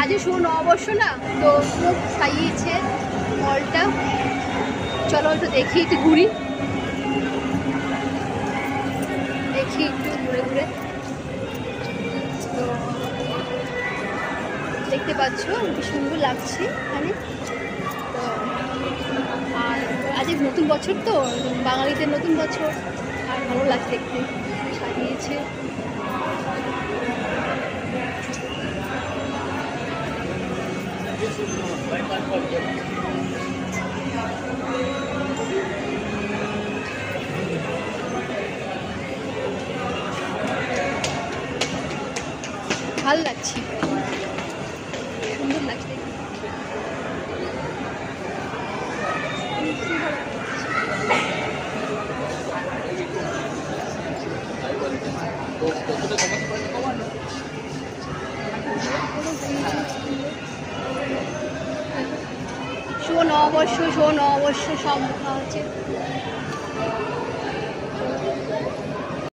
আজকে শুভ নববর্ষ না, তো খুব সাজিয়েছে মলটা। চলো একটু দেখি, একটু ঘুরি, দেখি একটু ঘুরে ঘুরে। তো দেখতে পাচ্ছ কি সুন্দর লাগছে এখানে। তো আর আজকে নতুন বছর, তো বাঙালিদের নতুন বছর, আর ভালো লাগছে দেখতে, সাজিয়েছে। ভালো লাগছে, সুন্দর লাগছে। শুভ নববর্ষ, শুভ নববর্ষ সব লেখা আছে।